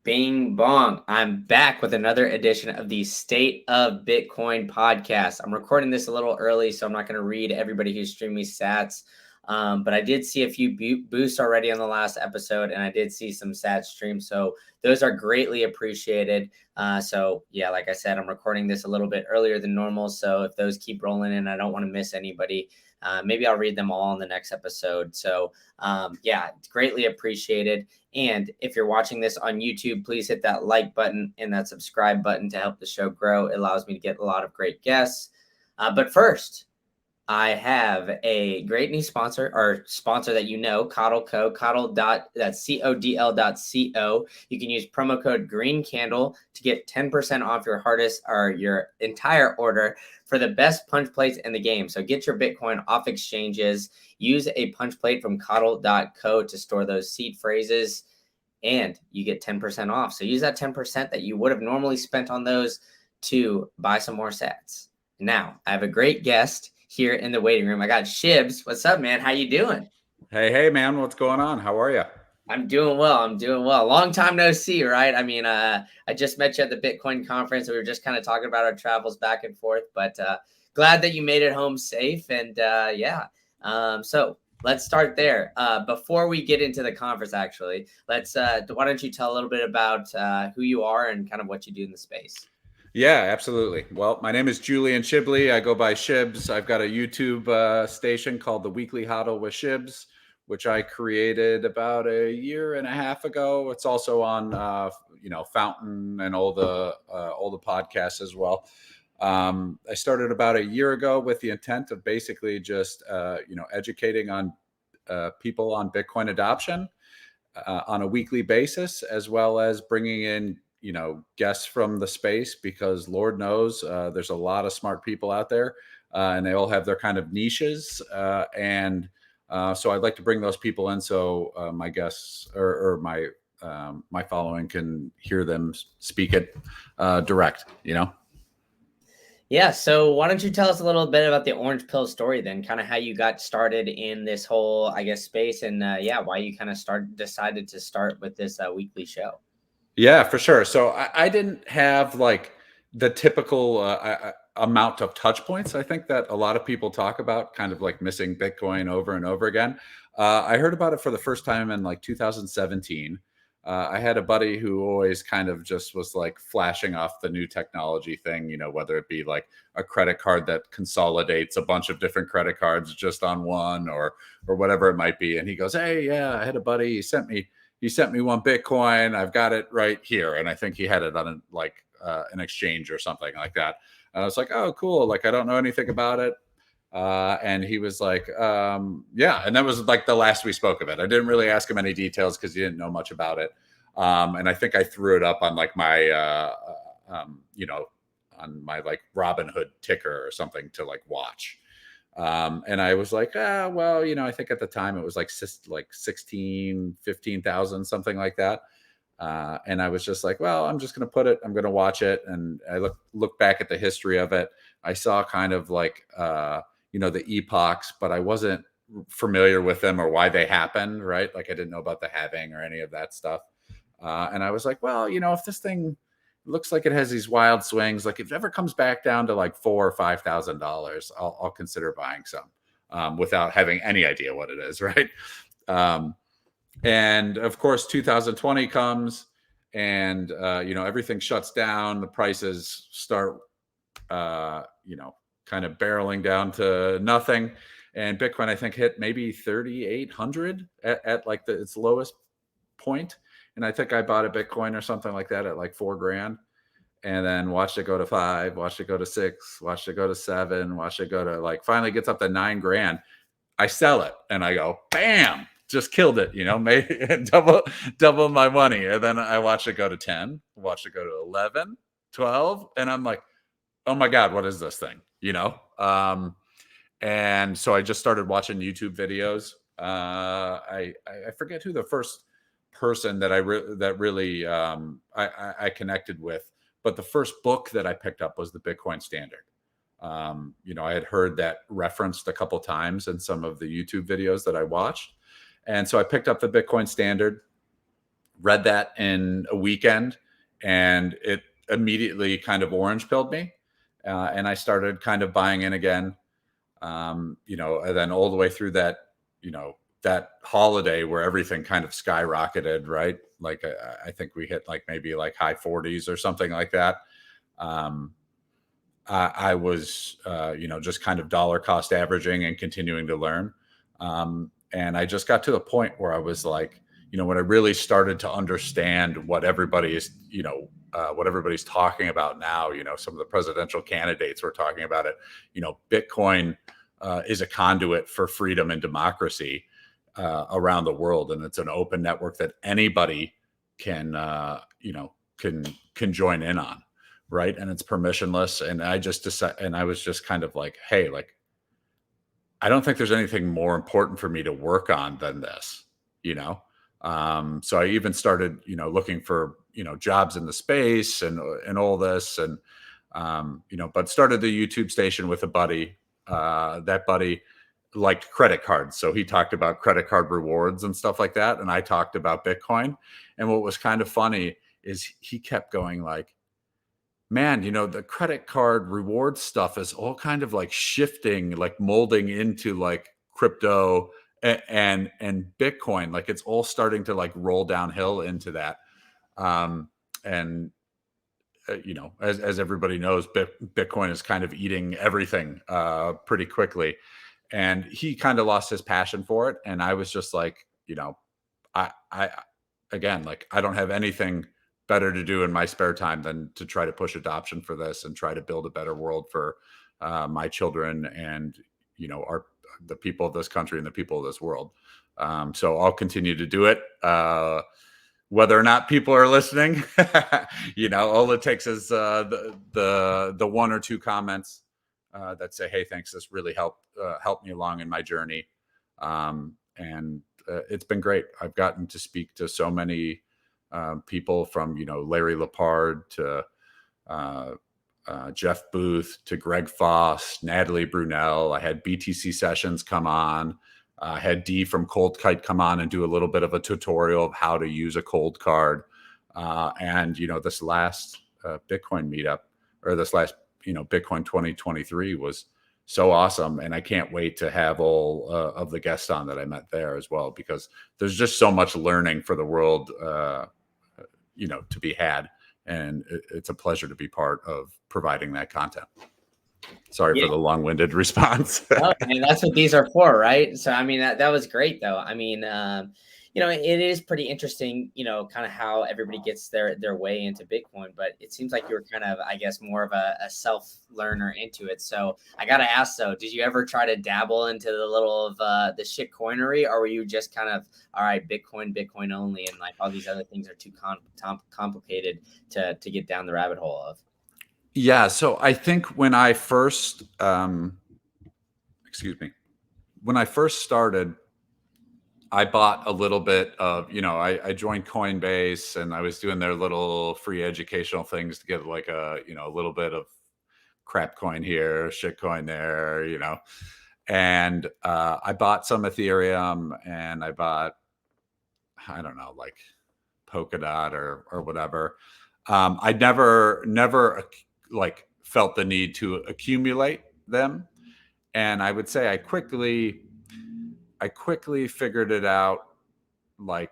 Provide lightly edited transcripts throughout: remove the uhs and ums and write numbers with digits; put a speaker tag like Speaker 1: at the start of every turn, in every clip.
Speaker 1: Bing bong. I'm back with another edition of the State of Bitcoin podcast. I'm recording this a little early, so I'm not going to read everybody who's streamed me sats. But I did see a few boosts already on the last episode, and I did see some sats stream. So those are greatly appreciated. Yeah, like I said, I'm recording this a little bit earlier than normal. So if those keep rolling in, I don't want to miss anybody. Maybe I'll read them all in the next episode. Yeah, it's greatly appreciated. And if you're watching this on YouTube, please hit that like button and that subscribe button to help the show grow. It allows me to get a lot of great guests. But first, I have a great new sponsor that you know, Coddle Co. That's CODL.co. You can use promo code Green Candle to get 10% off your hardest or your entire order for the best punch plates in the game. So get your Bitcoin off exchanges. Use a punch plate from Coddle.co to store those seed phrases, and you get 10% off. So use that 10% that you would have normally spent on those to buy some more sats. Now, I have a great guest here in the waiting room. I got Shibs. What's up, man? How you doing?
Speaker 2: Hey, man. What's going on? How are you?
Speaker 1: I'm doing well. Long time no see, right? I mean, I just met you at the Bitcoin conference. We were just kind of talking about our travels back and forth, but glad that you made it home safe. And so let's start there. Before we get into the conference, actually, why don't you tell a little bit about who you are and kind of what you do in the space?
Speaker 2: Yeah, absolutely. Well, my name is Julian Shibley. I go by Shibs. I've got a YouTube station called The Weekly Hodl with Shibs, which I created about a year and a half ago. It's also on, Fountain and all the podcasts as well. I started about a year ago with the intent of basically just, educating on people on Bitcoin adoption on a weekly basis, as well as bringing in guests from the space, because Lord knows there's a lot of smart people out there and they all have their kind of niches. So I'd like to bring those people in so my guests or my following can hear them speak it direct,
Speaker 1: Yeah. So why don't you tell us a little bit about the Orange Pill story then, kind of how you got started in this whole, I guess, space, and why you kind of decided to start with this weekly show.
Speaker 2: Yeah, for sure. So I didn't have like the typical amount of touch points. I think that a lot of people talk about, kind of like missing Bitcoin over and over again. I heard about it for the first time in like 2017. I had a buddy who always kind of just was like flashing off the new technology thing, whether it be like a credit card that consolidates a bunch of different credit cards just on one or whatever it might be. And he goes, "Hey, yeah, I had a buddy. He sent me one Bitcoin. I've got it right here." And I think he had it on an exchange or something like that. And I was like, "Oh, cool. Like, I don't know anything about it." And he was like, "Yeah." And that was like the last we spoke of it. I didn't really ask him any details because he didn't know much about it. And I think I threw it up on like my, on my like Robinhood ticker or something to like watch. And I was like, well, I think at the time it was like 15,000, something like that. And I was just like, well, I'm just going to watch it. And I look back at the history of it. I saw kind of like, the epochs, but I wasn't familiar with them or why they happened. Right. Like I didn't know about the halving or any of that stuff. And I was like, well, if this thing looks like it has these wild swings, like if it ever comes back down to like $4,000 or $5,000, I'll consider buying some without having any idea what it is, right? And of course, 2020 comes, and everything shuts down. The prices start, kind of barreling down to nothing. And Bitcoin, I think, hit maybe 3,800 at like its lowest point. And I think I bought a Bitcoin or something like that at like $4,000, and then watched it go to 5, watched it go to 6, watched it go to 7, watched it go to like finally gets up to $9,000. I sell it and I go, bam, just killed it, made double my money. And then I watched it go to 10, watched it go to 11, 12. And I'm like, oh my God, what is this thing? And so I just started watching YouTube videos. I forget who the first person that really I connected with, but the first book that I picked up was the Bitcoin Standard. I had heard that referenced a couple times in some of the YouTube videos that I watched. And so I picked up the Bitcoin Standard, read that in a weekend, and it immediately kind of orange pilled me. And I started kind of buying in again, and then all the way through that holiday where everything kind of skyrocketed, right? Like I think we hit like maybe like high 40s or something like that. Um, I was, just kind of dollar cost averaging and continuing to learn. And I just got to the point where I was like, when I really started to understand what what everybody's talking about now, some of the presidential candidates were talking about it. Bitcoin is a conduit for freedom and democracy around the world, and it's an open network that anybody can, can join in on, right? And it's permissionless. And I just decided, and I was just kind of like, hey, like, I don't think there's anything more important for me to work on than this, you know? So I even started, looking for, jobs in the space and all this. And, but started the YouTube station with a buddy. That buddy liked credit cards. So he talked about credit card rewards and stuff like that. And I talked about Bitcoin. And what was kind of funny is he kept going like, man, the credit card reward stuff is all kind of like shifting, like molding into like crypto and Bitcoin. Like it's all starting to like roll downhill into that. And as everybody knows, Bitcoin is kind of eating everything pretty quickly. And he kind of lost his passion for it. And I was just like, I again, like I don't have anything better to do in my spare time than to try to push adoption for this and try to build a better world for my children and the people of this country and the people of this world. So I'll continue to do it. Whether or not people are listening, all it takes is the one or two comments that say, "Hey, thanks. This really helped me along in my journey," and it's been great. I've gotten to speak to so many people from Larry Lepard to Jeff Booth to Greg Foss, Natalie Brunell. I had BTC Sessions come on. I had Dee from Cold Kite come on and do a little bit of a tutorial of how to use a cold card. And this last Bitcoin meetup, or this last Bitcoin 2023 was so awesome, and I can't wait to have all of the guests on that I met there as well, because there's just so much learning for the world to be had, and it's a pleasure to be part of providing that content. Sorry for the long-winded response.
Speaker 1: No, I mean, that's what these are for, right? So, I mean, that was great, though. I mean, it is pretty interesting, kind of how everybody gets their way into Bitcoin. But it seems like you were kind of, I guess, more of a self-learner into it. So I got to ask, though, did you ever try to dabble into the little of the shit coinery, or were you just kind of, all right, Bitcoin only, and like all these other things are too complicated to get down the rabbit hole of?
Speaker 2: Yeah, so I think when I first, when I first started, I bought a little bit of, I joined Coinbase, and I was doing their little free educational things to get like a little bit of crap coin here, shit coin there, and I bought some Ethereum, and I bought, I don't know, like Polkadot or whatever. I never like felt the need to accumulate them. And I would say I quickly figured it out, like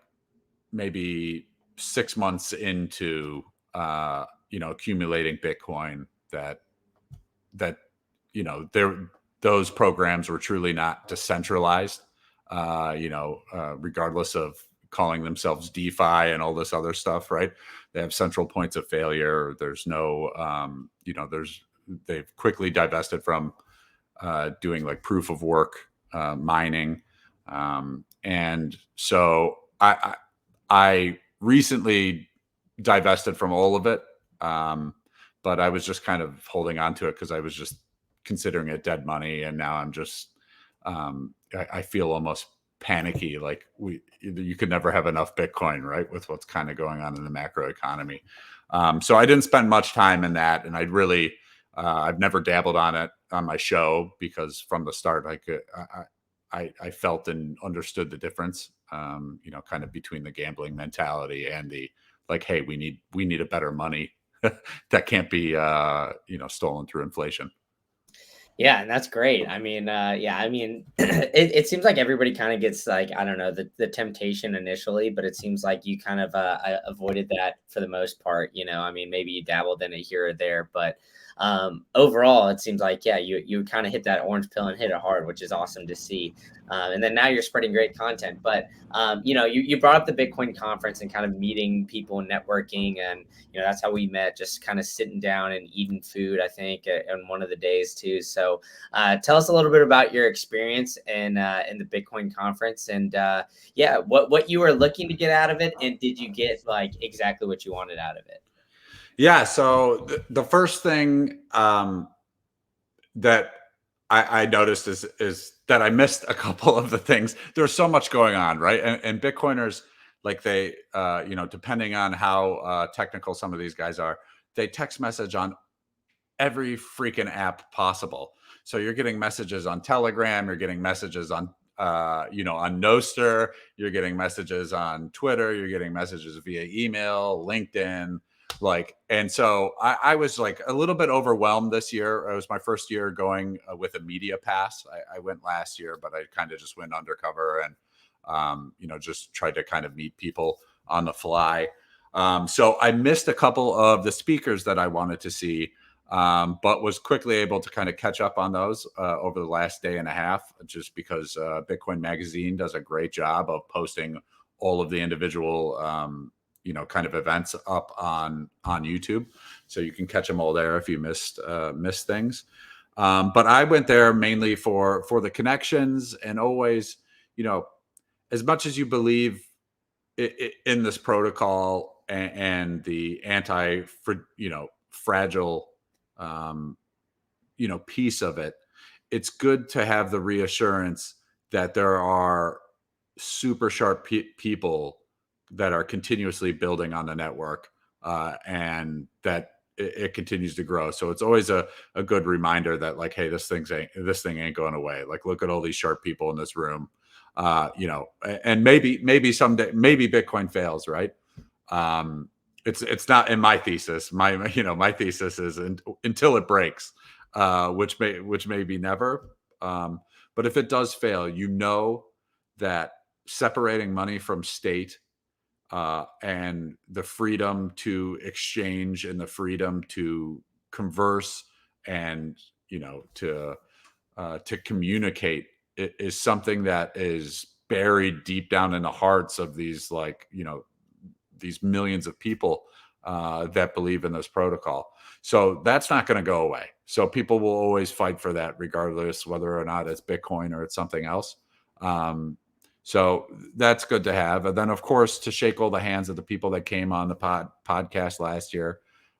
Speaker 2: maybe 6 months into accumulating Bitcoin, that those programs were truly not decentralized, regardless of calling themselves DeFi and all this other stuff, right? They have central points of failure. There's no, they've quickly divested from doing like proof of work mining. And so I recently divested from all of it. But I was just kind of holding on to it because I was just considering it dead money. And now I'm just, I feel almost panicky. Like you could never have enough Bitcoin, right? With what's kind of going on in the macro economy. So I didn't spend much time in that. And I've never dabbled on it on my show, because from the start, I felt and understood the difference kind of between the gambling mentality and the like, hey, we need a better money that can't be stolen through inflation.
Speaker 1: Yeah, and that's great. I mean, yeah, I mean, it seems like everybody kind of gets like, I don't know, the temptation initially, but it seems like you kind of avoided that for the most part. I mean, maybe you dabbled in it here or there, but overall, it seems like, yeah, you kind of hit that orange pill and hit it hard, which is awesome to see. And then now you're spreading great content. But you brought up the Bitcoin conference and kind of meeting people and networking, and that's how we met, just kind of sitting down and eating food, I think, on one of the days too. So tell us a little bit about your experience in the Bitcoin conference, and yeah, what you were looking to get out of it, and did you get like exactly what you wanted out of it?
Speaker 2: Yeah. So the first thing that I noticed is that I missed a couple of the things. There's so much going on, right? And Bitcoiners, like they, depending on how technical some of these guys are, they text message on every freaking app possible. So you're getting messages on Telegram, you're getting messages on on Noster, you're getting messages on Twitter, you're getting messages via email, LinkedIn, and so I was like a little bit overwhelmed this year. It was my first year going with a media pass. I went last year, but I kind of just went undercover and just tried to kind of meet people on the fly. So I missed a couple of the speakers that I wanted to see, but was quickly able to kind of catch up on those over the last day and a half, just because Bitcoin Magazine does a great job of posting all of the individual, kind of events up on YouTube, so you can catch them all there if you missed things. But I went there mainly for the connections, and always, as much as you believe in this protocol and the fragile piece of it, it's good to have the reassurance that there are super sharp people that are continuously building on the network, and that it continues to grow. So it's always a good reminder that, like, hey, this thing ain't going away. Like, look at all these sharp people in this room. And maybe someday, maybe Bitcoin fails, right? It's not in my thesis. My thesis is until it breaks, which may be never. But if it does fail, that separating money from state, and the freedom to exchange and the freedom to converse and to communicate is something that is buried deep down in the hearts of these these millions of people that believe in this protocol. So that's not going to go away. So people will always fight for that, regardless whether or not it's Bitcoin or it's something else. So that's good to have. And then, of course, to shake all the hands of the people that came on the podcast last year.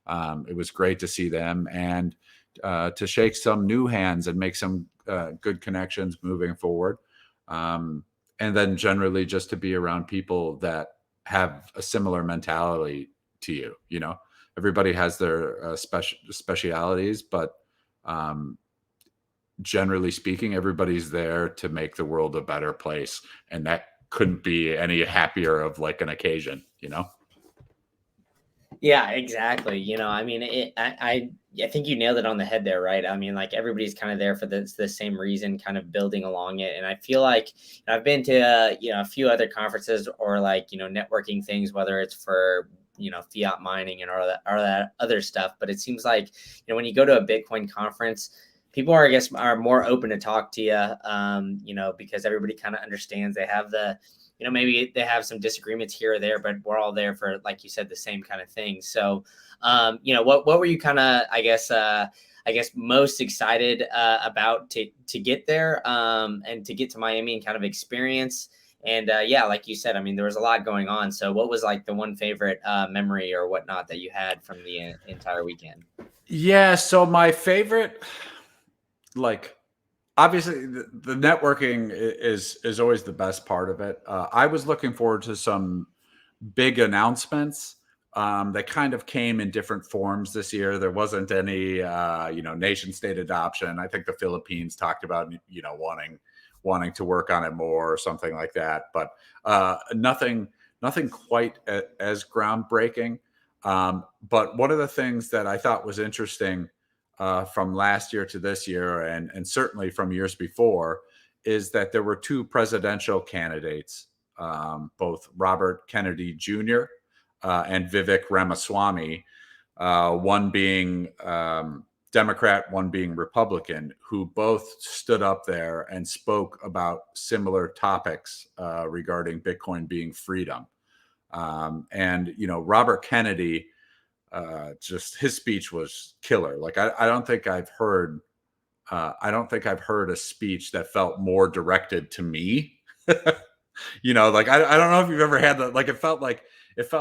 Speaker 2: It was great to see them, and to shake some new hands and make some good connections moving forward. And then generally just to be around people that have a similar mentality to you. Everybody has their specialities, but generally speaking, everybody's there to make the world a better place, and that couldn't be any happier of like an occasion.
Speaker 1: Yeah, exactly. I mean, I think you nailed it on the head there, right? I mean, like everybody's kind of there for the same reason, kind of building along it. And I feel like I've been to a few other conferences or networking things, whether it's for fiat mining and all that other stuff. But it seems like when you go to a Bitcoin conference, people are, I guess, are more open to talk to you, because everybody kind of understands. They have maybe they have some disagreements here or there, but we're all there for, like you said, the same kind of thing. So, what were you kind of, I guess, most excited about to get there, and to get to Miami and kind of experience? And yeah, like you said, I mean, there was a lot going on. So, what was like the one favorite memory or whatnot that you had from the entire weekend?
Speaker 2: Yeah. So my favorite, obviously the networking is always the best part of it. I was looking forward to some big announcements. They kind of came in different forms this year. There wasn't any nation state adoption. I think the Philippines talked about wanting to work on it more or something like that. But nothing quite as groundbreaking. But one of the things that I thought was interesting from last year to this year, and certainly from years before, is that there were two presidential candidates, both Robert Kennedy Jr. And Vivek Ramaswamy, one being Democrat, one being Republican, who both stood up there and spoke about similar topics regarding Bitcoin being freedom. And Robert Kennedy, just his speech was killer. Like I don't think I've heard a speech that felt more directed to me. Like I don't know if you've ever had that. Like it felt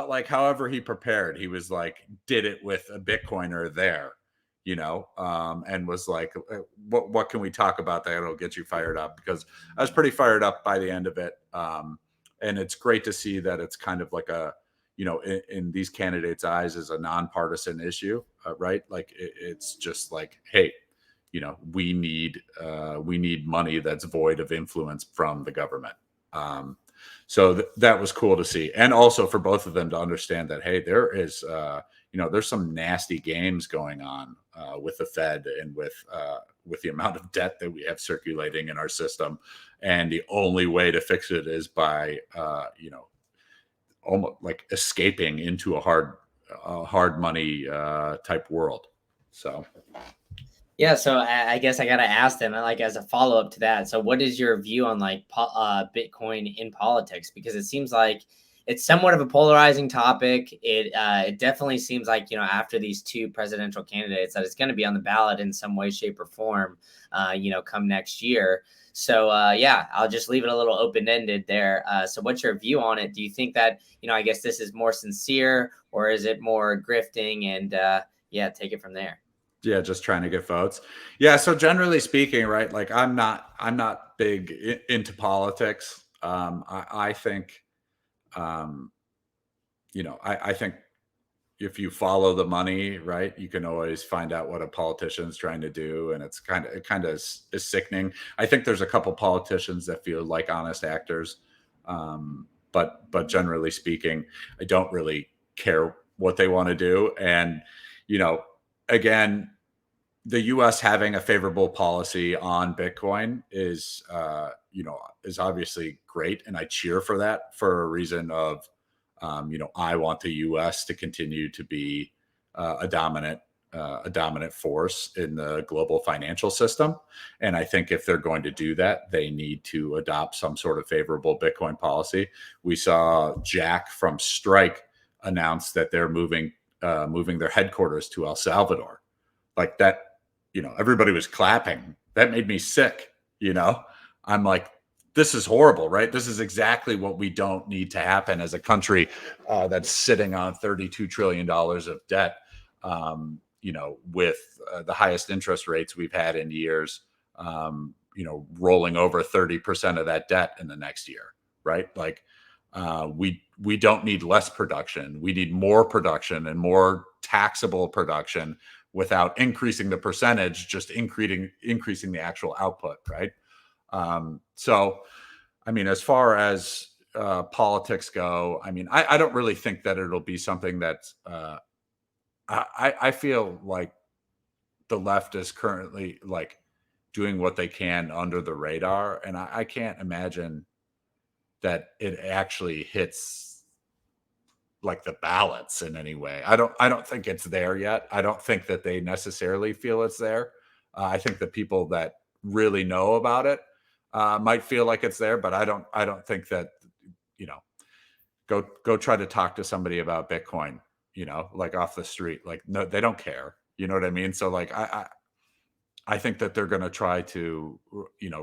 Speaker 2: like however he prepared, he was like did it with a Bitcoiner there, and was like, what can we talk about that'll get you fired up? Because I was pretty fired up by the end of it. And it's great to see that it's kind of like a, in these candidates' eyes, is a nonpartisan issue, right? Like it's just like, hey, we need money that's void of influence from the government. So that was cool to see, and also for both of them to understand that, hey, there is, there's some nasty games going on with the Fed and with the amount of debt that we have circulating in our system, and the only way to fix it is by, almost like escaping into a hard money type world. So.
Speaker 1: Yeah, so I guess I gotta ask them, like, as a follow up to that. So, what is your view on like Bitcoin in politics? Because it seems like it's somewhat of a polarizing topic. It definitely seems like after these two presidential candidates that it's going to be on the ballot in some way, shape, or form. Come next year. So yeah, I'll just leave it a little open ended there. So, what's your view on it? Do you think that I guess this is more sincere, or is it more grifting? And yeah, take it from there.
Speaker 2: Yeah, just trying to get votes. Yeah, so generally speaking, right? Like I'm not big into politics. I think, I think if you follow the money, right, you can always find out what a politician's trying to do, and it kind of is sickening. I think there's a couple politicians that feel like honest actors, but generally speaking, I don't really care what they want to do. And again, the U.S. having a favorable policy on Bitcoin is obviously great, and I cheer for that for a reason of, I want the U.S. to continue to be a dominant force in the global financial system, and I think if they're going to do that, they need to adopt some sort of favorable Bitcoin policy. We saw Jack from Strike announce that they're moving their headquarters to El Salvador, like that. Everybody was clapping. That made me sick. I'm like, this is horrible, right? This is exactly what we don't need to happen as a country that's sitting on $32 trillion of debt, with the highest interest rates we've had in years, rolling over 30% of that debt in the next year, right? Like, we don't need less production. We need more production and more taxable production without increasing the percentage, just increasing the actual output, right? So, I mean, as far as politics go, I mean, I don't really think that it'll be something that's. I feel like the left is currently like doing what they can under the radar, and I can't imagine that it actually hits like the ballots in any way. I don't think it's there yet. I don't think that they necessarily feel it's there. I think the people that really know about it might feel like it's there, but I don't think that, go try to talk to somebody about Bitcoin, like off the street. Like, no, they don't care. You know what I mean? So like, I think that they're going to try to,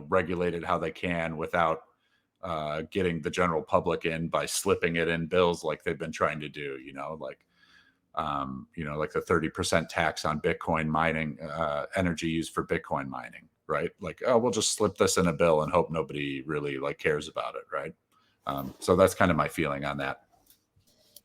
Speaker 2: regulate it how they can without getting the general public in by slipping it in bills like they've been trying to do, like the 30% tax on Bitcoin mining, energy used for Bitcoin mining, right? Like, oh, we'll just slip this in a bill and hope nobody really like cares about it, right? So that's kind of my feeling on that.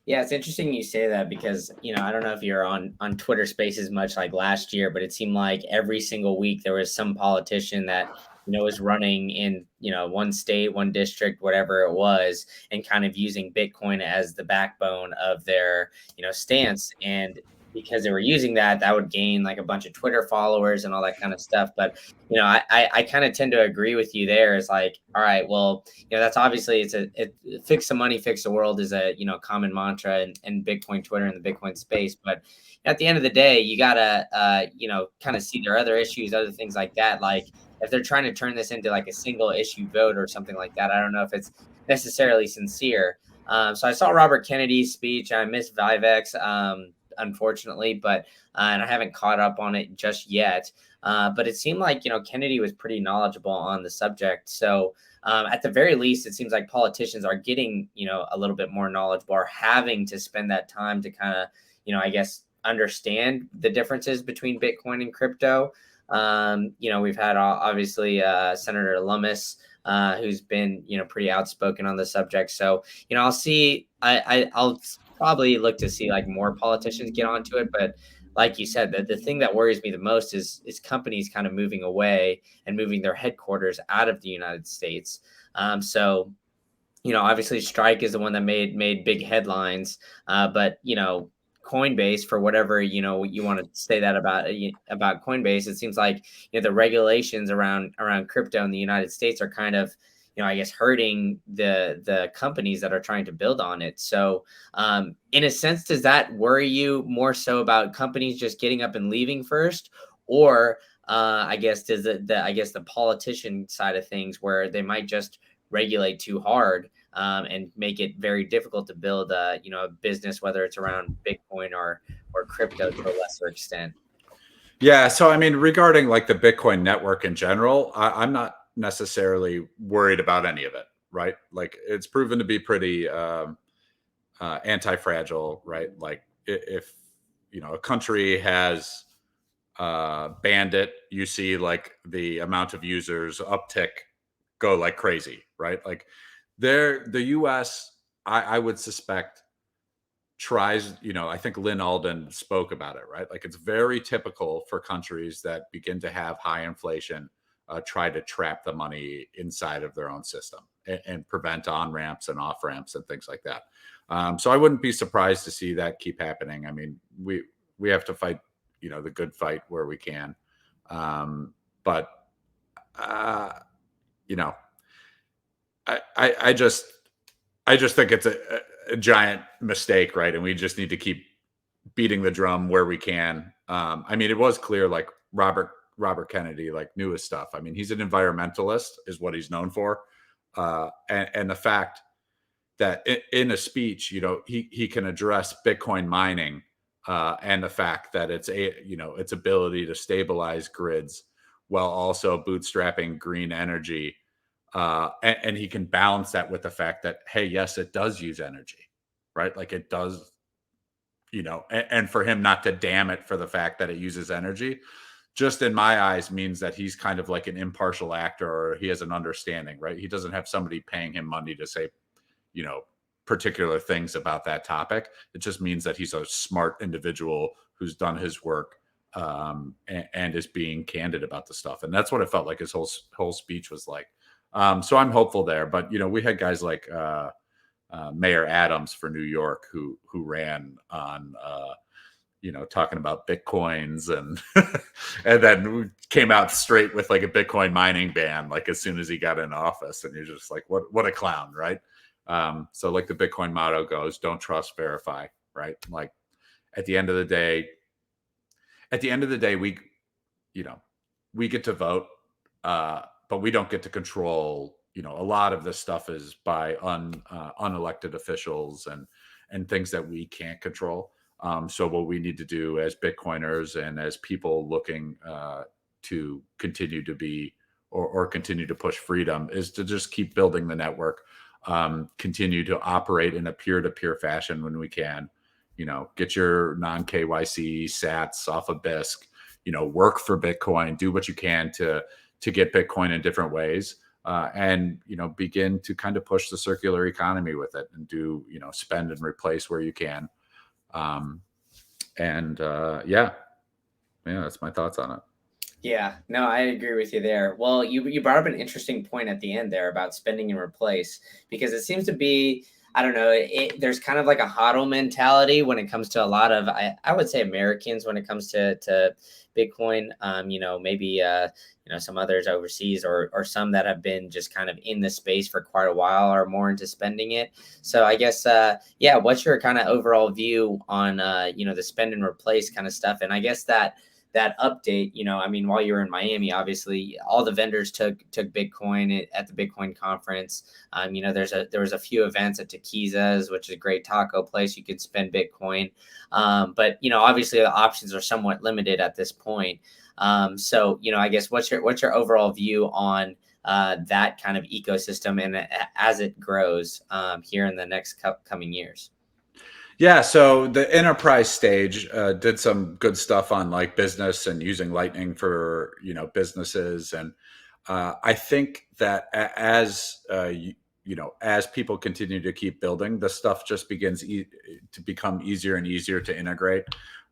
Speaker 1: Yeah, it's interesting you say that because, I don't know if you're on Twitter Spaces much like last year, but it seemed like every single week there was some politician that, was running in, one state, one district, whatever it was, and kind of using Bitcoin as the backbone of their, stance. And because they were using that, that would gain like a bunch of Twitter followers and all that kind of stuff. But, I kind of tend to agree with you there. It's like, all right, well, that's obviously fix the money, fix the world is a, common mantra in Bitcoin Twitter and the Bitcoin space. But at the end of the day, you gotta, kind of see their other issues, other things like that. Like if they're trying to turn this into like a single issue vote or something like that, I don't know if it's necessarily sincere. So I saw Robert Kennedy's speech. I missed Vivex, unfortunately, but and I haven't caught up on it just yet. But it seemed like Kennedy was pretty knowledgeable on the subject. So at the very least, it seems like politicians are getting a little bit more knowledgeable, or having to spend that time to kind of I guess understand the differences between Bitcoin and crypto. We've had obviously Senator Lummis, who's been pretty outspoken on the subject. So I'll see. I'll probably look to see like more politicians get onto it, but like you said, the thing that worries me the most is companies kind of moving away and moving their headquarters out of the United States. So obviously Strike is the one that made big headlines, but Coinbase, for whatever you want to say that about Coinbase, it seems like the regulations around crypto in the United States are kind of I guess hurting the companies that are trying to build on it. So in a sense, does that worry you more so about companies just getting up and leaving first, or I guess does the politician side of things, where they might just regulate too hard and make it very difficult to build a business, whether it's around Bitcoin or crypto to a lesser extent?
Speaker 2: Yeah. So, I mean, regarding like the Bitcoin network in general, I'm not necessarily worried about any of it, right? Like it's proven to be pretty anti-fragile, right? Like if, a country has banned it, you see like the amount of users uptick go like crazy, right? Like the US, I would suspect tries, I think Lynn Alden spoke about it, right? Like it's very typical for countries that begin to have high inflation try to trap the money inside of their own system and prevent on ramps and off ramps and things like that. So I wouldn't be surprised to see that keep happening. I mean, we have to fight, the good fight where we can. But you know, I just think it's a giant mistake, right? And we just need to keep beating the drum where we can. I mean, it was clear, like Robert Kennedy, like knew his stuff. I mean, he's an environmentalist, is what he's known for, and the fact that in a speech, he can address Bitcoin mining and the fact that its ability to stabilize grids while also bootstrapping green energy. And he can balance that with the fact that, hey, yes, it does use energy, right? Like it does, and for him not to damn it for the fact that it uses energy, just in my eyes means that he's kind of like an impartial actor, or he has an understanding, right? He doesn't have somebody paying him money to say, particular things about that topic. It just means that he's a smart individual who's done his work and is being candid about the stuff. And that's what it felt like his whole speech was like. So I'm hopeful there. But we had guys like Mayor Adams for New York who ran on talking about Bitcoins and and then came out straight with like a Bitcoin mining ban like as soon as he got in office. And you're just like, what a clown, right? So like the Bitcoin motto goes, don't trust, verify, right? Like at the end of the day, we get to vote, but we don't get to control. A lot of this stuff is by unelected officials and things that we can't control. So what we need to do as Bitcoiners and as people looking to continue to be or continue to push freedom is to just keep building the network, continue to operate in a peer-to-peer fashion when we can. Get your non-KYC sats off of BISC. Work for Bitcoin. Do what you can to get Bitcoin in different ways, and begin to kind of push the circular economy with it, and do spend and replace where you can. Yeah, that's my thoughts on it.
Speaker 1: Yeah, no, I agree with you there. Well, you brought up an interesting point at the end there about spending and replace, because it seems to be, I don't know, there's kind of like a hodl mentality when it comes to a lot of, I would say, Americans when it comes to Bitcoin. Maybe some others overseas, or some that have been just kind of in the space for quite a while are more into spending it. So I guess yeah, what's your kind of overall view on the spend and replace kind of stuff? And I guess that update, I mean, while you were in Miami, obviously all the vendors took Bitcoin at the Bitcoin conference. There was a few events at Taquiza's, which is a great taco place. You could spend Bitcoin. But obviously the options are somewhat limited at this point. So I guess what's your overall view on that kind of ecosystem, and as it grows here in the next coming years?
Speaker 2: Yeah, so the enterprise stage did some good stuff on like business and using Lightning for businesses, and I think that as people continue to keep building, the stuff just begins to become easier and easier to integrate,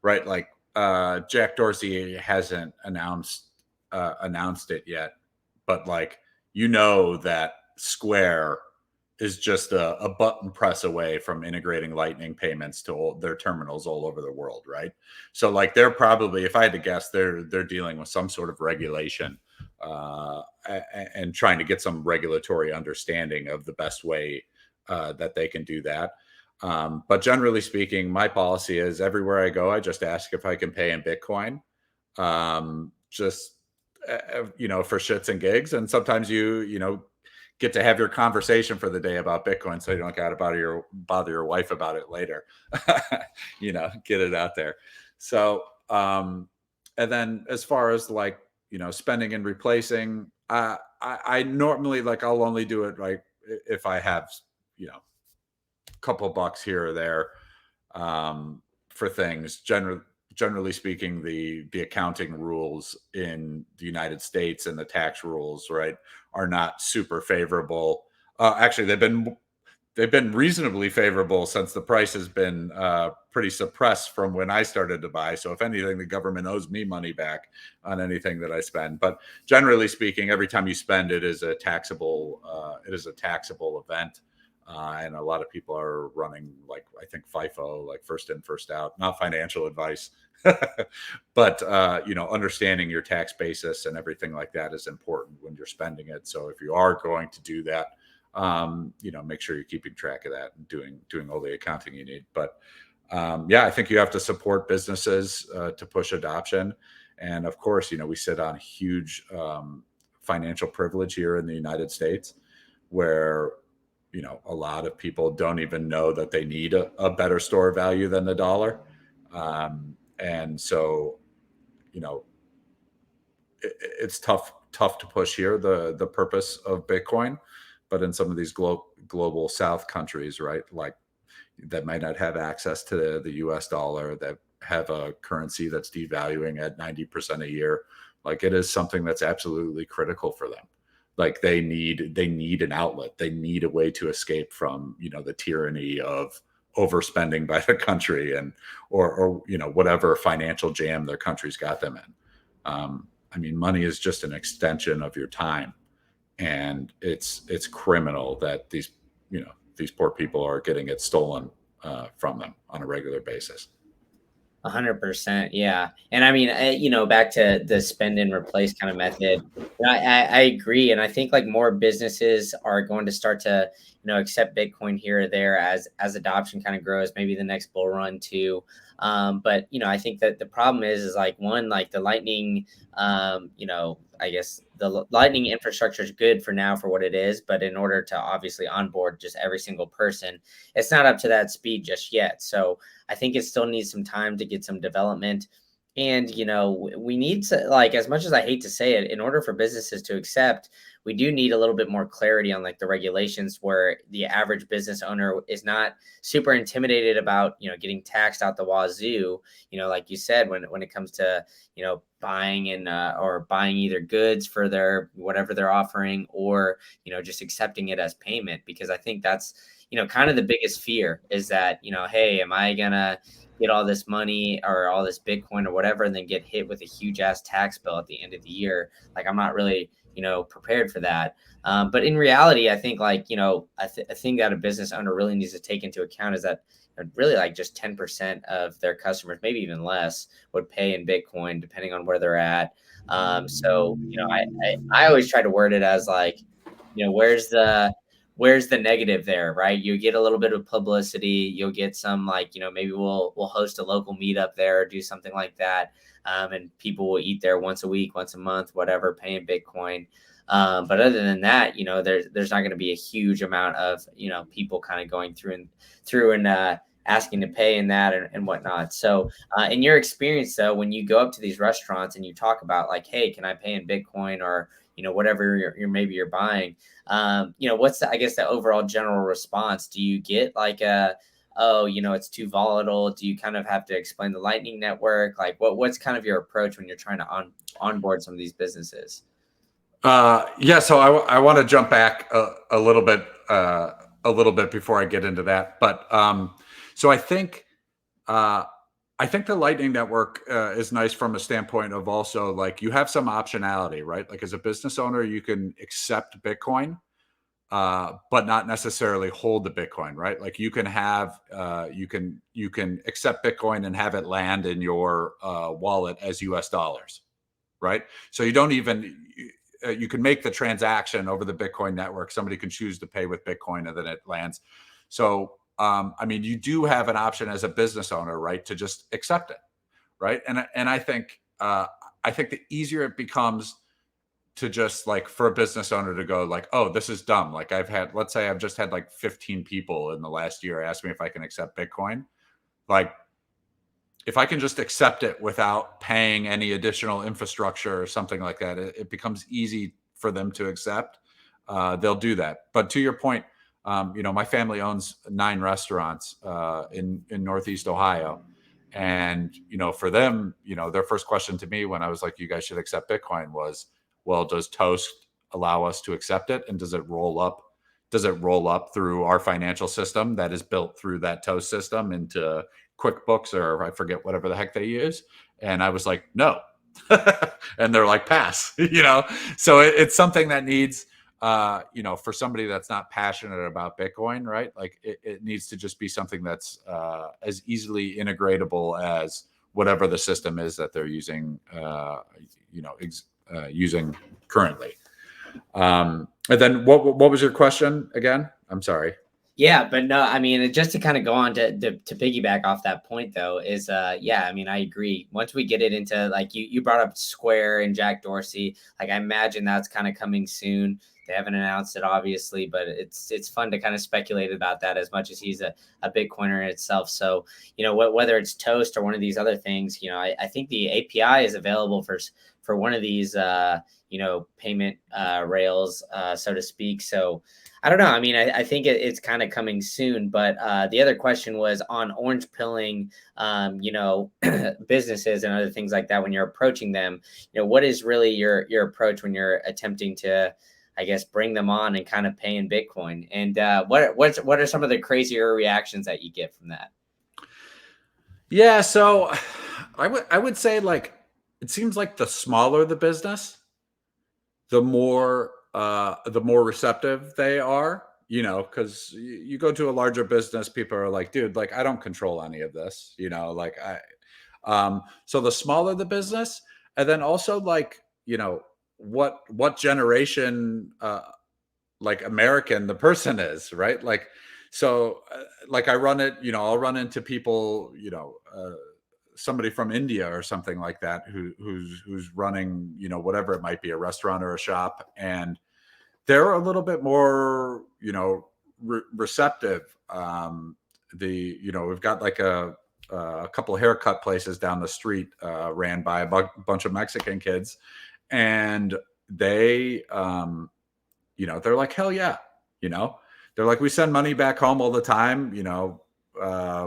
Speaker 2: right? Like Jack Dorsey hasn't announced it yet, but like that Square is just a button press away from integrating Lightning payments to their terminals all over the world, right? So, like, they're probably, if I had to guess, they're dealing with some sort of regulation and trying to get some regulatory understanding of the best way that they can do that. But generally speaking, my policy is everywhere I go, I just ask if I can pay in Bitcoin, just for shits and gigs. And sometimes you get to have your conversation for the day about Bitcoin, so you don't got to bother your wife about it later. Get it out there. So, and then as far as like spending and replacing, I normally, like, I'll only do it like if I have a couple bucks here or there for things. Generally speaking, the accounting rules in the United States and the tax rules, right, are not super favorable. Actually, they've been reasonably favorable since the price has been pretty suppressed from when I started to buy. So if anything, the government owes me money back on anything that I spend. But generally speaking, every time you spend, it is a taxable event. And a lot of people are running, like, I think FIFO, like first in, first out. Not financial advice, but understanding your tax basis and everything like that is important when you're spending it. So if you are going to do that, make sure you're keeping track of that and doing all the accounting you need. But yeah, I think you have to support businesses to push adoption. And of course, we sit on huge financial privilege here in the United States, where a lot of people don't even know that they need a better store value than the dollar. And so, it's tough to push here the purpose of Bitcoin, but in some of these global South countries, right, like that might not have access to the U.S. dollar, that have a currency that's devaluing at 90% a year, like, it is something that's absolutely critical for them. Like, they need an outlet. They need a way to escape from the tyranny of overspending by the country, and or whatever financial jam their country's got them in. I mean, money is just an extension of your time, and it's criminal that these poor people are getting it stolen from them on a regular basis.
Speaker 1: 100%, yeah. And I mean, back to the spend and replace kind of method. I agree, and I think like more businesses are going to start to accept Bitcoin here or there as adoption kind of grows. Maybe the next bull run too. But I think that the problem is like, one, like the Lightning. I guess the Lightning infrastructure is good for now for what it is, but in order to obviously onboard just every single person, it's not up to that speed just yet. So I think it still needs some time to get some development. And, we need to, like, as much as I hate to say it, in order for businesses to accept, we do need a little bit more clarity on like the regulations, where the average business owner is not super intimidated about, getting taxed out the wazoo, like you said, when it comes to, buying and or buying either goods for their whatever they're offering, or just accepting it as payment, because I think that's kind of the biggest fear is that, hey, am I gonna get all this money or all this Bitcoin or whatever, and then get hit with a huge ass tax bill at the end of the year? Like, I'm not really, prepared for that. But in reality, I think like, a thing that a business owner really needs to take into account is that really like just 10% of their customers, maybe even less, would pay in Bitcoin, depending on where they're at. So, I always try to word it as like, where's the negative there, right? You get a little bit of publicity, you'll get some like, maybe we'll host a local meetup there, or do something like that. And people will eat there once a week, once a month, whatever, paying Bitcoin. But other than that, there's not going to be a huge amount of, people kind of going through and asking to pay in that and whatnot. So in your experience though, when you go up to these restaurants and you talk about like, hey, can I pay in Bitcoin, or, whatever maybe you're buying, what's I guess the overall general response? Do you get like oh, it's too volatile? Do you kind of have to explain the Lightning Network? Like what's kind of your approach when you're trying to onboard some of these businesses?
Speaker 2: Yeah, so I want to jump back a little bit before I get into that. But so I think the Lightning Network is nice from a standpoint of also like you have some optionality, right? Like as a business owner, you can accept Bitcoin, but not necessarily hold the Bitcoin, right? Like you can have you can accept Bitcoin and have it land in your wallet as US dollars, right? So you don't even you can make the transaction over the Bitcoin network. Somebody can choose to pay with Bitcoin and then it lands. So I mean, you do have an option as a business owner, right, to just accept it, right? And I think the easier it becomes to just like for a business owner to go like, oh, this is dumb. Like let's say I've just had like 15 people in the last year ask me if I can accept Bitcoin. Like if I can just accept it without paying any additional infrastructure or something like that, it becomes easy for them to accept. They'll do that. But to your point, my family owns 9 restaurants in Northeast Ohio. And, for them, their first question to me when I was like, you guys should accept Bitcoin was, well, does Toast allow us to accept it? And does it roll up? Does it roll up through our financial system that is built through that Toast system into QuickBooks, or I forget whatever the heck they use? And I was like, no. And they're like, pass, So it's something that needs, for somebody that's not passionate about Bitcoin, right? Like it needs to just be something that's as easily integratable as whatever the system is that they're using, using currently. And then what was your question again? I'm sorry.
Speaker 1: Yeah, but no, I mean, just to kind of go on to piggyback off that point though, is yeah, I mean, I agree. Once we get it into like you brought up Square and Jack Dorsey, like I imagine that's kind of coming soon. They haven't announced it obviously, but it's fun to kind of speculate about that as much as he's a Bitcoiner in itself. So, whether it's Toast or one of these other things, I think the API is available for one of these payment rails, so to speak. So I don't know. I mean, I think it's kind of coming soon. But the other question was on orange pilling, businesses and other things like that. When you're approaching them, what is really your approach when you're attempting to, I guess, bring them on and kind of pay in Bitcoin? And what are some of the crazier reactions that you get from that?
Speaker 2: Yeah, so I would say like it seems like the smaller the business, the more receptive they are, because you go to a larger business, people are like, dude, like I don't control any of this, like so the smaller the business, and then also like, what generation like American the person is, right? Like, so like I'll run into people, somebody from India or something like that who's running, whatever it might be, a restaurant or a shop, and they're a little bit more, receptive. We've got like a couple of haircut places down the street, ran by a bunch of Mexican kids, and they, they're like, hell yeah, they're like, we send money back home all the time,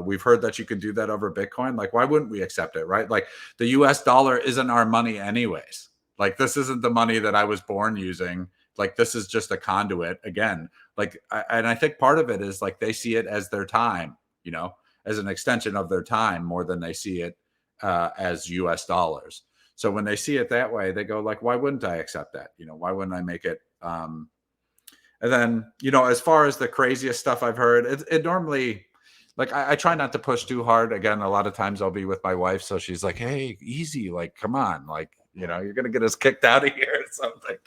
Speaker 2: we've heard that you can do that over Bitcoin. Like, why wouldn't we accept it, right? Like, the US dollar isn't our money anyways. Like, this isn't the money that I was born using. Like, this is just a conduit. Again, And I think part of it is like they see it as their time, as an extension of their time more than they see it as US dollars. So when they see it that way, they go like, why wouldn't I accept that? Why wouldn't I make it? And then, as far as the craziest stuff I've heard, it normally, like, I try not to push too hard. Again, a lot of times I'll be with my wife. So she's like, hey, easy, like, come on, like, you're going to get us kicked out of here or something.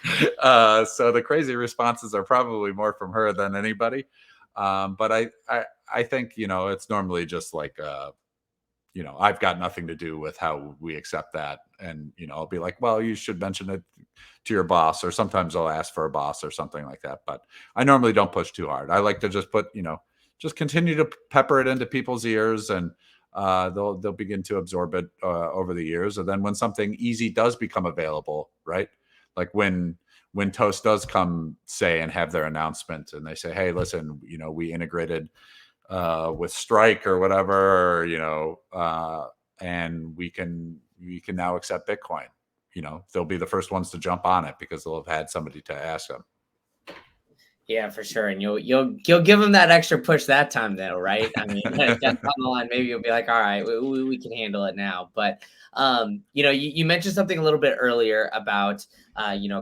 Speaker 2: So the crazy responses are probably more from her than anybody. But I think, it's normally just like, I've got nothing to do with how we accept that. And, I'll be like, well, you should mention it to your boss, or sometimes I'll ask for a boss or something like that. But I normally don't push too hard. I like to just just continue to pepper it into people's ears, and they'll begin to absorb it over the years. And then when something easy does become available, right? Like when Toast does come, say, and have their announcement, and they say, hey, listen, we integrated with Strike or whatever, and we can now accept Bitcoin. They'll be the first ones to jump on it because they'll have had somebody to ask them.
Speaker 1: Yeah, for sure. And you'll give them that extra push that time, though, right? I mean, down the line, maybe you'll be like, all right, we can handle it now. But you mentioned something a little bit earlier about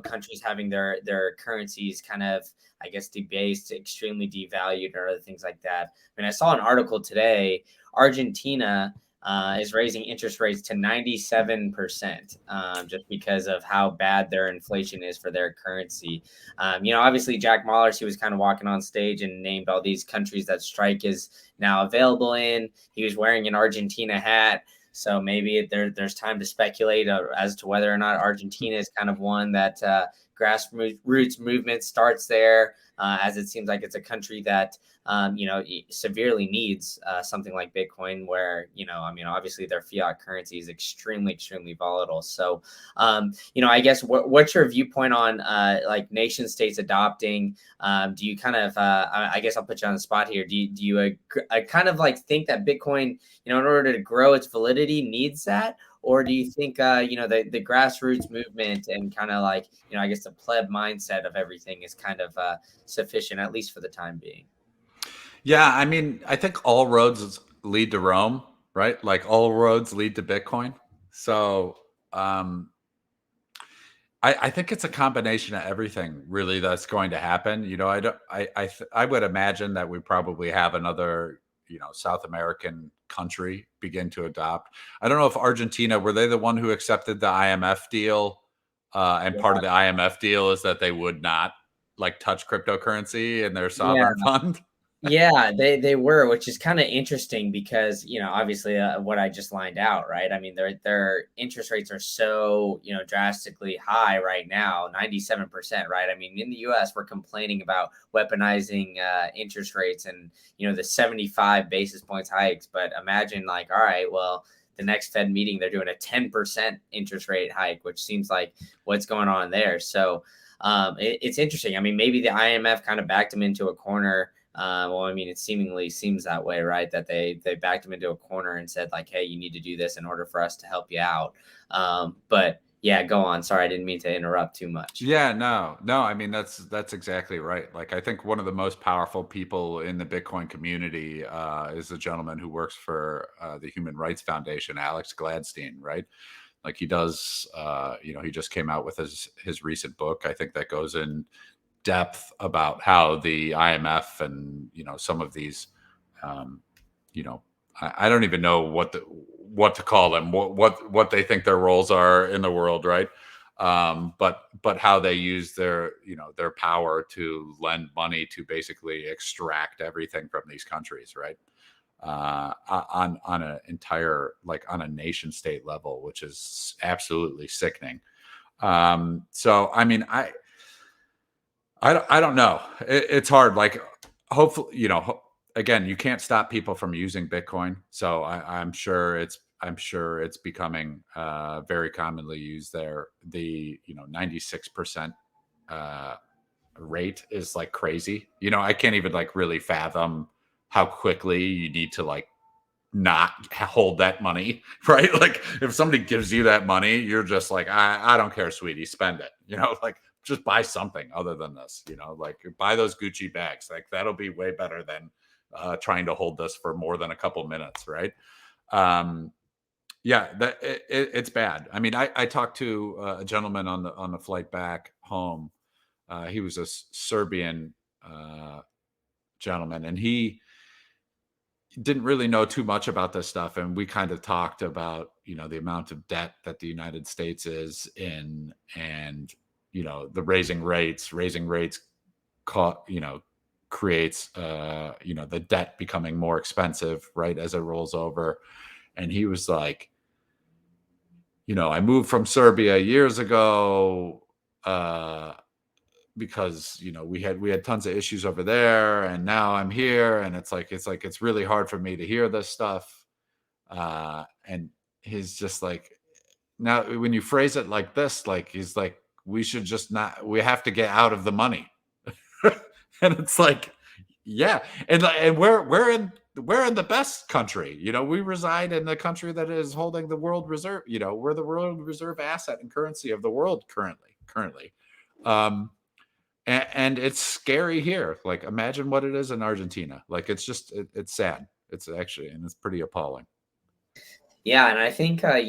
Speaker 1: countries having their currencies kind of, I guess, debased, extremely devalued, or other things like that. I mean, I saw an article today. Argentina is raising interest rates to 97%, just because of how bad their inflation is for their currency. Obviously Jack Mallers, he was kind of walking on stage and named all these countries that Strike is now available in. He was wearing an Argentina hat. So maybe there's time to speculate as to whether or not Argentina is kind of one that grassroots movement starts there, as it seems like it's a country that severely needs something like Bitcoin, where obviously their fiat currency is extremely, extremely volatile. So I guess what's your viewpoint on like nation states adopting? Do you kind of I guess I'll put you on the spot here. Do you kind of like think that Bitcoin, in order to grow its validity, needs that? Or do you think, the grassroots movement and kind of like, I guess the pleb mindset of everything is kind of sufficient, at least for the time being?
Speaker 2: Yeah, I mean, I think all roads lead to Rome, right? Like all roads lead to Bitcoin. So I think it's a combination of everything really that's going to happen. I would imagine that we probably have another, South American country begin to adopt. I don't know if Argentina, were they the one who accepted the IMF deal? And part of the IMF deal is that they would not like touch cryptocurrency in their
Speaker 1: Yeah.
Speaker 2: sovereign fund.
Speaker 1: Yeah, they were, which is kind of interesting because, obviously what I just lined out, right? I mean, their interest rates are so, drastically high right now, 97%, right? I mean, in the US, we're complaining about weaponizing interest rates and, the 75 basis points hikes. But imagine like, all right, well, the next Fed meeting, they're doing a 10% interest rate hike, which seems like what's going on there. So it's interesting. I mean, maybe the IMF kind of backed them into a corner. Well, I mean, it seemingly seems that way, right? That they backed him into a corner and said like, hey, you need to do this in order for us to help you out. But yeah, go on. Sorry, I didn't mean to interrupt too much.
Speaker 2: Yeah, no. I mean, that's exactly right. Like, I think one of the most powerful people in the Bitcoin community is a gentleman who works for the Human Rights Foundation, Alex Gladstein, right? Like he does, he just came out with his recent book. I think that goes in depth about how the IMF and some of these, I don't even know what to call them, what they think their roles are in the world, right? But how they use their their power to lend money to basically extract everything from these countries, right? On an entire, like on a nation state level, which is absolutely sickening. So I mean, I don't know. It's hard. Like, hopefully, again, you can't stop people from using Bitcoin. So I'm sure it's becoming very commonly used there. The 96% rate is like crazy. I can't even like really fathom how quickly you need to like not hold that money, right? Like if somebody gives you that money, you're just like, I don't care, sweetie, spend it. Like just buy something other than this, like buy those Gucci bags. Like that'll be way better than trying to hold this for more than a couple minutes, right? Um, yeah, it's bad. I mean, I talked to a gentleman on the flight back home. He was a Serbian gentleman, and he didn't really know too much about this stuff. And we kind of talked about, the amount of debt that the United States is in, and, the raising rates creates, the debt becoming more expensive, right, as it rolls over. And he was like, I moved from Serbia years ago, because we had tons of issues over there, and now I'm here, and it's really hard for me to hear this stuff. And he's just like, now when you phrase it like this, like he's like, we have to get out of the money. And it's like, yeah, and we're in the best country. We reside in the country that is holding the world reserve. We're the world reserve asset and currency of the world currently. And it's scary here. Like, imagine what it is in Argentina. Like, it's sad. It's actually, and it's pretty appalling.
Speaker 1: Yeah, and I think that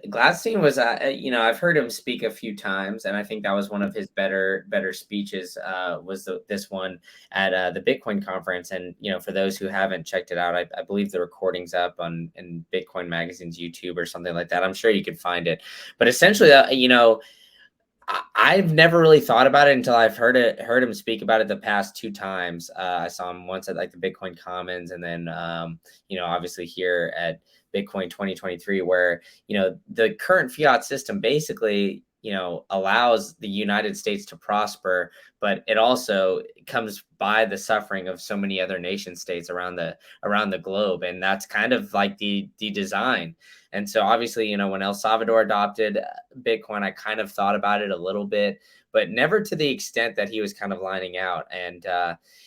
Speaker 1: Gladstein was, I've heard him speak a few times, and I think that was one of his better speeches. Was this one at the Bitcoin conference, and for those who haven't checked it out, I believe the recording's up on in Bitcoin Magazine's YouTube or something like that. I'm sure you could find it, but essentially, I've never really thought about it until I've heard him speak about it the past two times. I saw him once at like the Bitcoin Commons, and then obviously here at Bitcoin 2023, where the current fiat system basically allows the United States to prosper, but it also comes by the suffering of so many other nation states around the globe, and that's kind of like the design. And so obviously, when El Salvador adopted Bitcoin, I kind of thought about it a little bit, but never to the extent that he was kind of lining out. And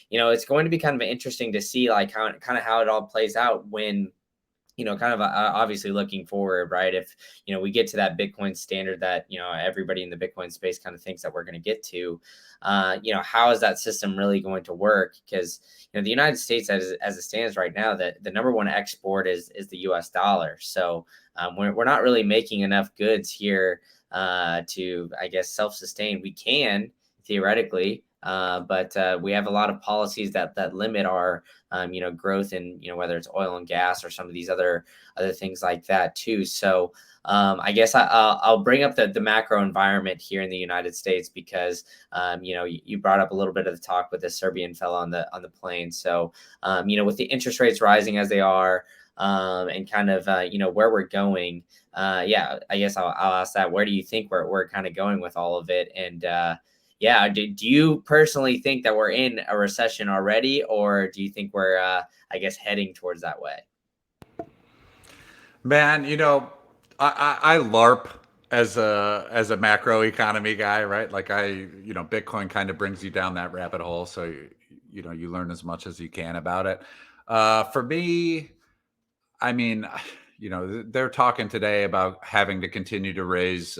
Speaker 1: it's going to be kind of interesting to see like how it all plays out when kind of obviously looking forward, right? If, we get to that Bitcoin standard that, everybody in the Bitcoin space kind of thinks that we're going to get to, how is that system really going to work? Because, the United States as it stands right now, that the number one export is the US dollar. So we're not really making enough goods here to, I guess, self-sustain. We can theoretically, but we have a lot of policies that limit our growth in whether it's oil and gas or some of these other things like that too. So I guess I'll bring up the macro environment here in the United States because you brought up a little bit of the talk with the Serbian fellow on the plane. So with the interest rates rising as they are, and kind of where we're going. I guess I'll ask that. Where do you think we're kind of going with all of it? And do you personally think that we're in a recession already, or do you think we're, I guess, heading towards that way?
Speaker 2: Man, I LARP as a macro economy guy, right? Like Bitcoin kind of brings you down that rabbit hole, so you learn as much as you can about it. For me, I mean, they're talking today about having to continue to raise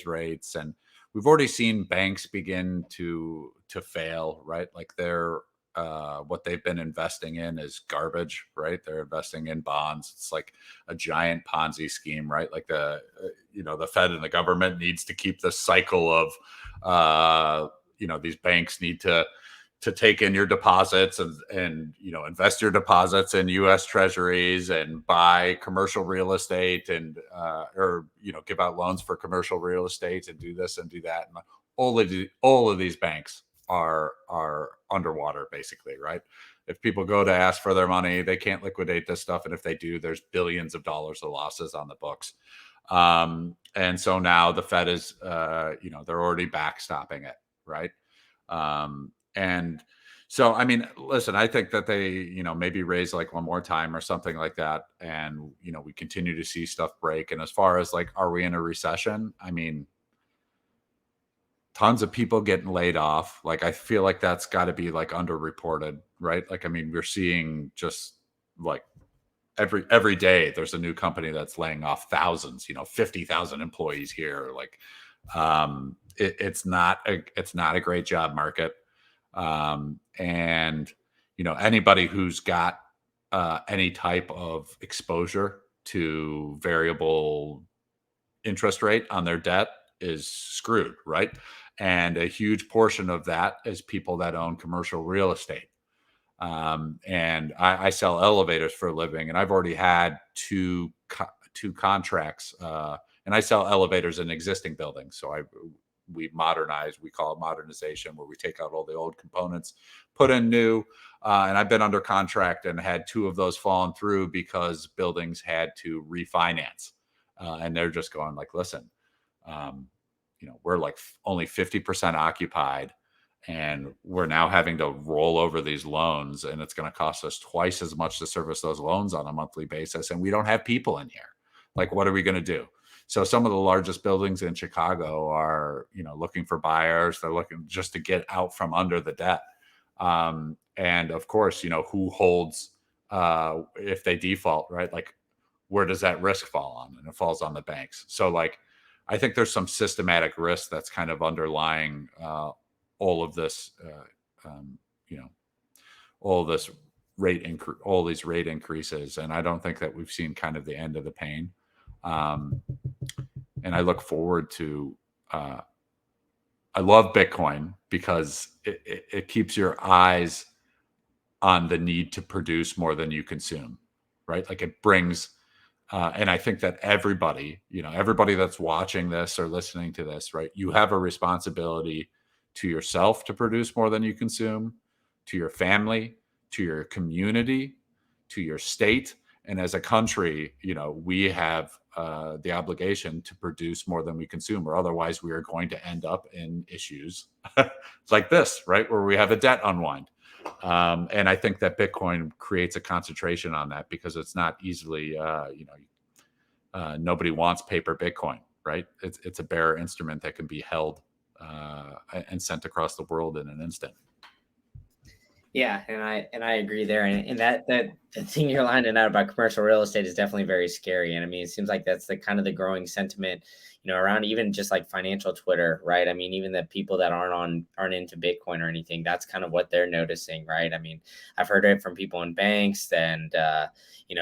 Speaker 2: rates, and we've already seen banks begin to fail, right? Like they're what they've been investing in is garbage, right? They're investing in bonds. It's like a giant Ponzi scheme, right? Like the Fed and the government needs to keep this cycle of these banks need to take in your deposits and invest your deposits in U.S. Treasuries and buy commercial real estate and or give out loans for commercial real estate and do this and do that. And all of these banks are underwater basically, right? If people go to ask for their money, they can't liquidate this stuff, and if they do, there's billions of dollars of losses on the books. And so now the Fed is they're already backstopping it, right? And so, I mean, listen, I think that they, maybe raise like one more time or something like that. And, we continue to see stuff break. And as far as like, are we in a recession? I mean, tons of people getting laid off. Like, I feel like that's got to be like underreported, right? Like, I mean, we're seeing just like every day there's a new company that's laying off thousands, 50,000 employees here. Like, it's not a great job market. And anybody who's got any type of exposure to variable interest rate on their debt is screwed, right? And a huge portion of that is people that own commercial real estate. And I sell elevators for a living, and I've already had two contracts, and I sell elevators in existing buildings. So we modernize, we call it modernization, where we take out all the old components, put in new. And I've been under contract and had two of those fallen through because buildings had to refinance, and they're just going like, listen, we're like only 50% occupied, and we're now having to roll over these loans, and it's going to cost us twice as much to service those loans on a monthly basis, and we don't have people in here. Like, what are we going to do? So some of the largest buildings in Chicago are looking for buyers. They're looking just to get out from under the debt. And of course, who holds if they default, right? Like, where does that risk fall on? And it falls on the banks. So like, I think there's some systematic risk that's kind of underlying all of this, all this all these rate increases. And I don't think that we've seen kind of the end of the pain. And I look forward to, I love Bitcoin because it keeps your eyes on the need to produce more than you consume, right? Like it brings, and I think that everybody that's watching this or listening to this, right? You have a responsibility to yourself to produce more than you consume, to your family, to your community, to your state. And as a country, we have the obligation to produce more than we consume, or otherwise we are going to end up in issues like this, right? Where we have a debt unwind. And I think that Bitcoin creates a concentration on that because it's not easily, nobody wants paper Bitcoin, right? It's a bearer instrument that can be held and sent across the world in an instant.
Speaker 1: Yeah, and I agree there. And that the thing you're lining out about commercial real estate is definitely very scary. And I mean, it seems like that's the kind of the growing sentiment, around even just like financial Twitter, right? I mean, even the people that aren't into Bitcoin or anything, that's kind of what they're noticing, right? I mean, I've heard it from people in banks and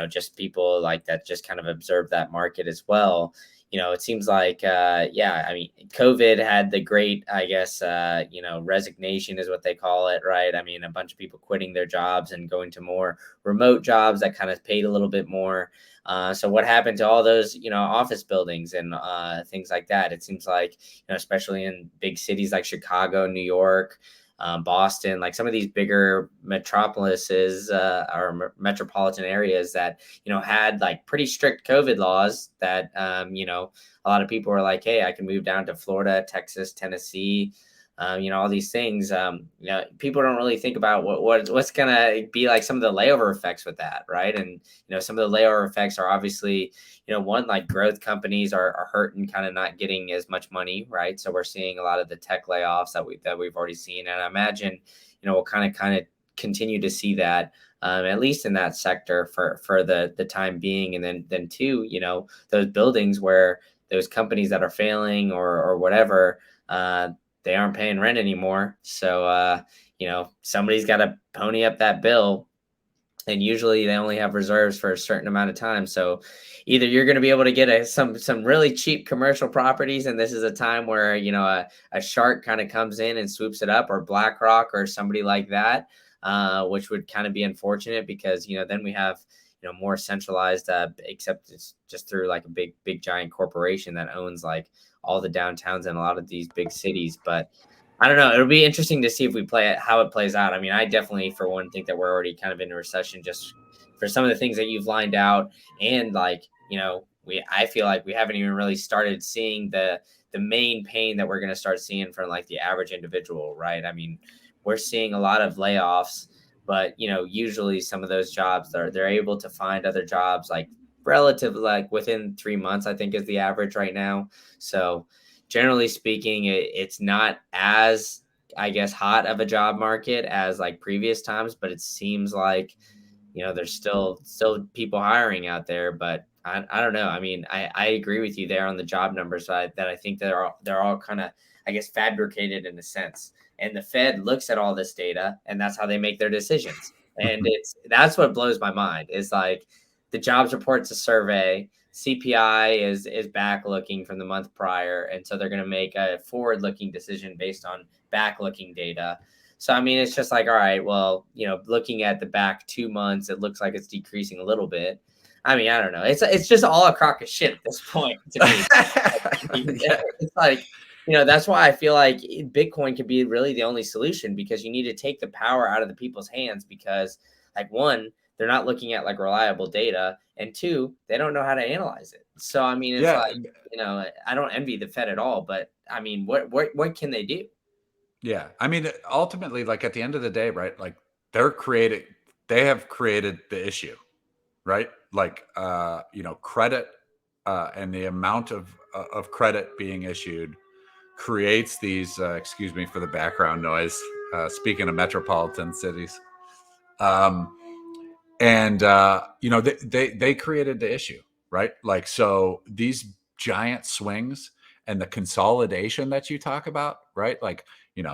Speaker 1: just people like that just kind of observe that market as well. It seems like, I mean, COVID had the great, I guess, resignation is what they call it, right? I mean, a bunch of people quitting their jobs and going to more remote jobs that kind of paid a little bit more. So what happened to all those, office buildings and things like that? It seems like, especially in big cities like Chicago, New York, Boston, like some of these bigger metropolises or metropolitan areas that, had like pretty strict COVID laws that, a lot of people were like, hey, I can move down to Florida, Texas, Tennessee, all these things. People don't really think about what's going to be like some of the layover effects with that. Right. And, some of the layover effects are obviously, one, like growth companies are hurting, kind of not getting as much money. Right. So we're seeing a lot of the tech layoffs that we've already seen. And I imagine, we'll kind of continue to see that. At least in that sector for the time being. And then two, those buildings where those companies that are failing or whatever, they aren't paying rent anymore. So, somebody's got to pony up that bill. And usually they only have reserves for a certain amount of time. So either you're going to be able to get some really cheap commercial properties, and this is a time where, a shark kind of comes in and swoops it up, or BlackRock or somebody like that, which would kind of be unfortunate because, then we have, more centralized, except it's just through like a big giant corporation that owns like all the downtowns in a lot of these big cities. But I don't know. It'll be interesting to see if we play it, how it plays out. I mean, I definitely, for one, think that we're already kind of in a recession just for some of the things that you've lined out. And like, I feel like we haven't even really started seeing the main pain that we're going to start seeing from like the average individual, right? I mean, we're seeing a lot of layoffs, but usually some of those jobs they're able to find other jobs like relatively like within 3 months, I think is the average right now. So generally speaking, it's not as, I guess, hot of a job market as like previous times, but it seems like, there's still people hiring out there, but I don't know. I mean, I agree with you there on the job numbers side that I think they're all kind of, I guess, fabricated in a sense. And the Fed looks at all this data and that's how they make their decisions. And that's what blows my mind is like the jobs report's a survey. CPI is back looking from the month prior. And so they're going to make a forward looking decision based on back looking data. So I mean, it's just like, all right, well, looking at the back 2 months, it looks like it's decreasing a little bit. I mean, I don't know. It's just all a crock of shit at this point to me.
Speaker 2: Yeah.
Speaker 1: It's like, that's why I feel like Bitcoin could be really the only solution because you need to take the power out of the people's hands because, like, one, they're not looking at like reliable data, and two, they don't know how to analyze it. So I mean, it's
Speaker 2: Yeah.
Speaker 1: like, I don't envy the Fed at all, but I mean, what can they do?
Speaker 2: Yeah. I mean, ultimately, like at the end of the day, right? Like they have created the issue, right? Like, credit and the amount of credit being issued creates these, excuse me for the background noise. Speaking of metropolitan cities, um, and they created the issue, right? Like, so these giant swings and the consolidation that you talk about, right? Like,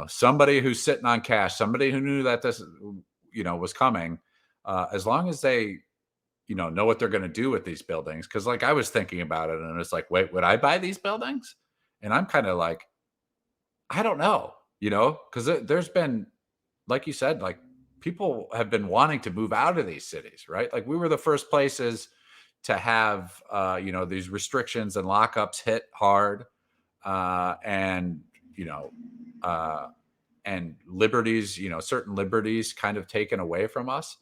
Speaker 2: somebody who's sitting on cash, somebody who knew that this, was coming, as long as they, know what they're going to do with these buildings. Cause like I was thinking about it and it's like, wait, would I buy these buildings? And I'm kind of like, I don't know, because there's been, like you said, like people have been wanting to move out of these cities, right? Like we were the first places to have, these restrictions and lockups hit hard, and you know, uh, and liberties, certain liberties kind of taken away from us.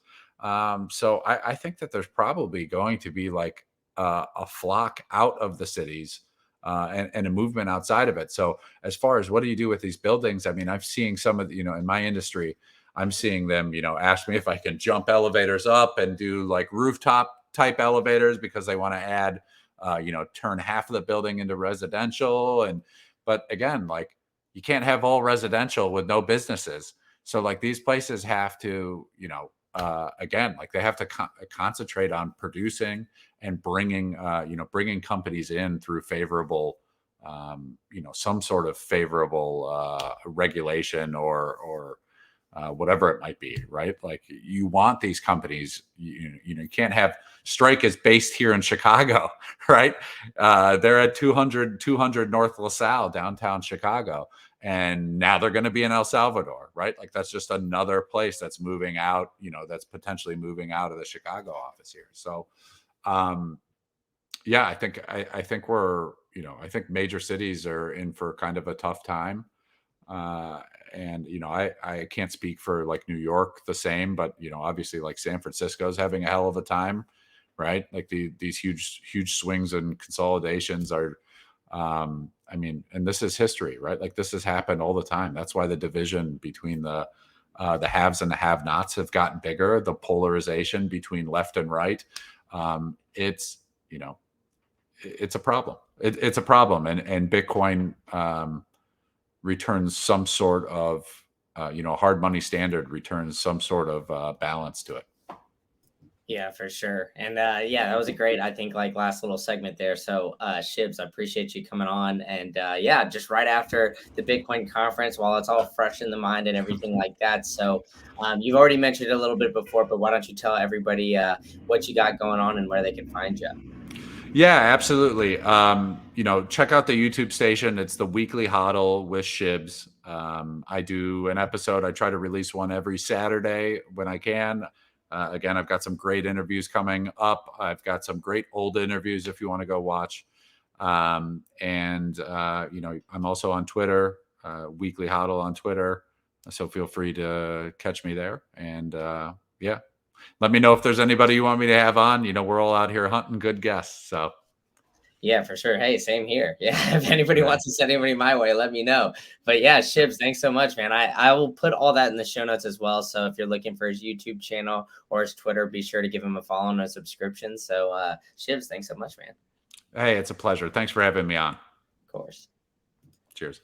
Speaker 2: So I think that there's probably going to be like a flock out of the cities, and a movement outside of it. So as far as what do you do with these buildings? I mean, I've seen some of the, in my industry, I'm seeing them, ask me if I can jump elevators up and do like rooftop type elevators because they want to add, turn half of the building into residential. But again, like you can't have all residential with no businesses. So like these places have to, again, like they have to concentrate on producing and bringing companies in through favorable, some sort of favorable regulation or whatever it might be, right? Like you want these companies, you can't have Strike is based here in Chicago, right? They're at 200 North LaSalle, downtown Chicago. And now they're going to be in El Salvador, right? Like that's just another place that's moving out, that's potentially moving out of the Chicago office here. So, yeah, I think we're, I think major cities are in for kind of a tough time. And I can't speak for like New York the same, but obviously like San Francisco's having a hell of a time, right? Like these huge swings and consolidations are, I mean, and this is history, right? Like this has happened all the time. That's why the division between the haves and the have-nots have gotten bigger. The polarization between left and right, it's it's a problem. It's a problem, and Bitcoin returns some sort of hard money standard returns some sort of balance to it.
Speaker 1: Yeah, for sure. And yeah, that was a great, I think, like last little segment there. So Shibs, I appreciate you coming on. And yeah, just right after the Bitcoin conference, while it's all fresh in the mind and everything like that. So you've already mentioned it a little bit before, but why don't you tell everybody what you got going on and where they can find you?
Speaker 2: Yeah, absolutely. Check out the YouTube station. It's the Weekly Hodl with Shibs. I do an episode. I try to release one every Saturday when I can. Again, I've got some great interviews coming up. I've got some great old interviews if you want to go watch. And I'm also on Twitter, Weekly Hodl on Twitter. So feel free to catch me there. And yeah, let me know if there's anybody you want me to have on. We're all out here hunting good guests. So
Speaker 1: Yeah, for sure. Hey, same here. Yeah, if anybody
Speaker 2: yeah.
Speaker 1: wants to send anybody my way, let me know. But yeah, Shibs, thanks so much, man. I will put all that in the show notes as well. So if you're looking for his YouTube channel or his Twitter, be sure to give him a follow and a subscription. So Shibs, thanks so much, man.
Speaker 2: Hey, it's a pleasure. Thanks for having me on.
Speaker 1: Of course.
Speaker 2: Cheers.